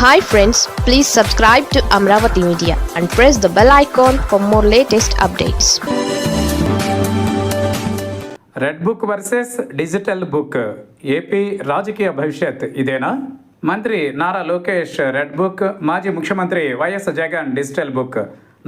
Hi friends, please subscribe to Amravati Media and press the bell icon for more latest updates. Red book versus digital book, AP రాజకీయ భవిష్యత్ ఇదేనా? మంత్రి Nara Lokesh red book, మాజీ ముఖ్యమంత్రి YS Jagan digital book.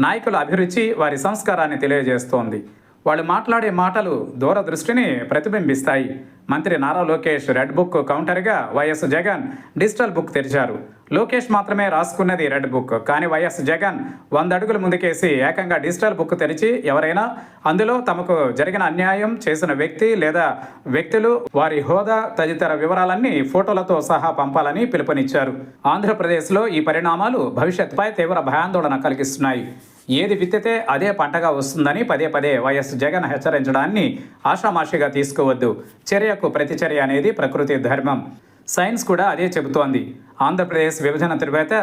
నాయకుల అభిరుచి వారి సంస్కారాన్ని తెలియజేస్తోంది. వాళ్ళు మాట్లాడే మాటలు దూరదృష్టిని ప్రతిబింబిస్తాయి. మంత్రి నారా లోకేష్ రెడ్ బుక్ కౌంటర్గా వైఎస్ జగన్ డిజిటల్ బుక్ తెరిచారు. లోకేష్ మాత్రమే రాసుకున్నది రెడ్ బుక్, కానీ వైఎస్ జగన్ 100 అడుగులు ముందుకేసి ఏకంగా డిజిటల్ బుక్ తెరిచి ఎవరైనా అందులో తమకు జరిగిన అన్యాయం చేసిన వ్యక్తి లేదా వ్యక్తులు, వారి హోదా తదితర వివరాలన్నీ ఫోటోలతో సహా పంపాలని పిలుపునిచ్చారు. ఆంధ్రప్రదేశ్లో ఈ పరిణామాలు భవిష్యత్తుపై తీవ్ర భయాందోళన కలిగిస్తున్నాయి. ఏది విత్తితే అదే పంటగా వస్తుందని పదే పదే వైఎస్ జగన్ హెచ్చరించడాన్ని ఆషామాషిగా తీసుకోవద్దు. చర్యకు ప్రతిచర్య అనేది ప్రకృతి ధర్మం. సైన్స్ కూడా అదే చెబుతోంది. ఆంధ్రప్రదేశ్ విభజన తరువాత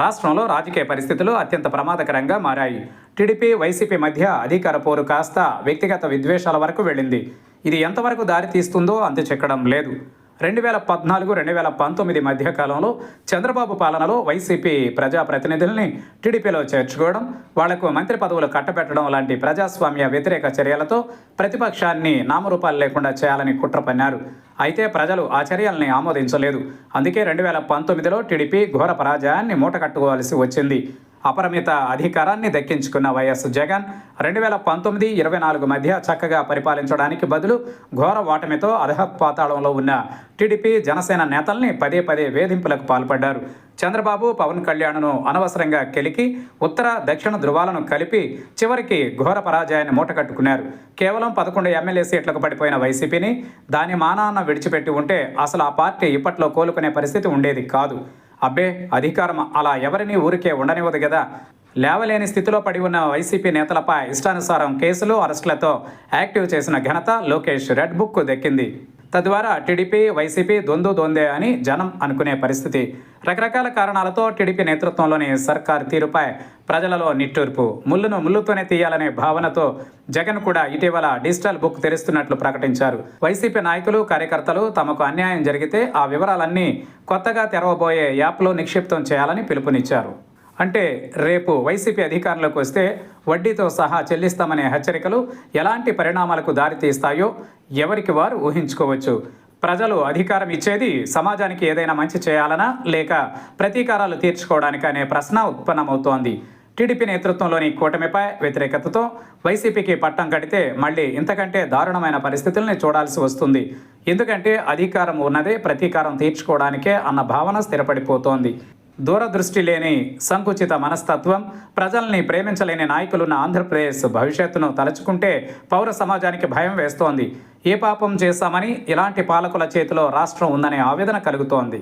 రాష్ట్రంలో రాజకీయ పరిస్థితులు అత్యంత ప్రమాదకరంగా మారాయి. టీడీపీ వైసీపీ మధ్య అధికార పోరు కాస్త వ్యక్తిగత విద్వేషాల వరకు వెళ్ళింది. ఇది ఎంతవరకు దారి తీస్తుందో అంతు చెక్కడం లేదు. 2014-2019 మధ్య కాలంలో చంద్రబాబు పాలనలో వైసీపీ ప్రజాప్రతినిధుల్ని టీడీపీలో చేర్చుకోవడం, వాళ్లకు మంత్రి పదవులు కట్టబెట్టడం లాంటి ప్రజాస్వామ్య వ్యతిరేక చర్యలతో ప్రతిపక్షాన్ని నామరూపాలు లేకుండా చేయాలని కుట్ర పన్నారు. అయితే ప్రజలు ఆ చర్యల్ని ఆమోదించలేదు. అందుకే 2019లో టీడీపీ ఘోర పరాజయాన్ని మూటకట్టుకోవాల్సి వచ్చింది. అపరిమిత అధికారాన్ని దక్కించుకున్న వైఎస్ జగన్ 2019-24 మధ్య చక్కగా పరిపాలించడానికి బదులు ఘోర ఓటమితో అధఃపాతాళంలో ఉన్న టీడీపీ జనసేన నేతల్ని పదే పదే వేధింపులకు పాల్పడ్డారు. చంద్రబాబు, పవన్ కళ్యాణ్ను అనవసరంగా కెలికి ఉత్తర దక్షిణ ధృవాలను కలిపి చివరికి ఘోర పరాజయాన్ని మూటకట్టుకున్నారు. కేవలం 11 ఎమ్మెల్యే సీట్లకు పడిపోయిన వైసీపీని దాని మానాన్న విడిచిపెట్టి ఉంటే అసలు ఆ పార్టీ ఇప్పట్లో కోలుకునే పరిస్థితి ఉండేది కాదు. అబ్బే, అధికారం అలా ఎవరిని ఊరికే ఉండనివ్వదు కదా. లేవలేని స్థితిలో పడి ఉన్న వైసీపీ నేతలపై ఇష్టానుసారం కేసులు, అరెస్టులతో యాక్టివ్ చేసిన ఘనత లోకేష్ రెడ్ బుక్ దక్కింది. తద్వారా టీడీపీ వైసీపీ దొందే అని జనం అనుకునే పరిస్థితి. రకరకాల కారణాలతో టీడీపీ నేతృత్వంలోని సర్కార్ తీరుపై ప్రజలలో నిట్టూర్పు. ముళ్ళును ముళ్ళుతోనే తీయాలనే భావనతో జగన్ కూడా ఇటీవల డిజిటల్ బుక్ తెరుస్తున్నట్లు ప్రకటించారు. వైసీపీ నాయకులు, కార్యకర్తలు తమకు అన్యాయం జరిగితే ఆ వివరాలన్నీ కొత్తగా తెరవబోయే యాప్లో నిక్షిప్తం చేయాలని పిలుపునిచ్చారు. అంటే రేపు వైసీపీ అధికారంలోకి వస్తే వడ్డీతో సహా చెల్లిస్తామనే హెచ్చరికలు ఎలాంటి పరిణామాలకు దారితీస్తాయో ఎవరికి వారు ఊహించుకోవచ్చు. ప్రజలు అధికారం ఇచ్చేది సమాజానికి ఏదైనా మంచి చేయాలనా, లేక ప్రతీకారాలు తీర్చుకోవడానికి అనే ప్రశ్న ఉత్పన్నమవుతోంది. టీడీపీ నేతృత్వంలోని కూటమిపై వ్యతిరేకతతో వైసీపీకి పట్టం కడితే మళ్ళీ ఇంతకంటే దారుణమైన పరిస్థితుల్ని చూడాల్సి వస్తుంది. ఎందుకంటే అధికారం ఉన్నదే ప్రతీకారం తీర్చుకోవడానికే అన్న భావన స్థిరపడిపోతోంది. దూరదృష్టి లేని సంకుచిత మనస్తత్వం, ప్రజల్ని ప్రేమించలేని నాయకులున్న ఆంధ్రప్రదేశ్ భవిష్యత్తును తలుచుకుంటే పౌర సమాజానికి భయం వేస్తోంది. ఏ పాపం చేశామని ఇలాంటి పాలకుల చేతిలో రాష్ట్రం ఉందనే ఆవేదన కలుగుతోంది.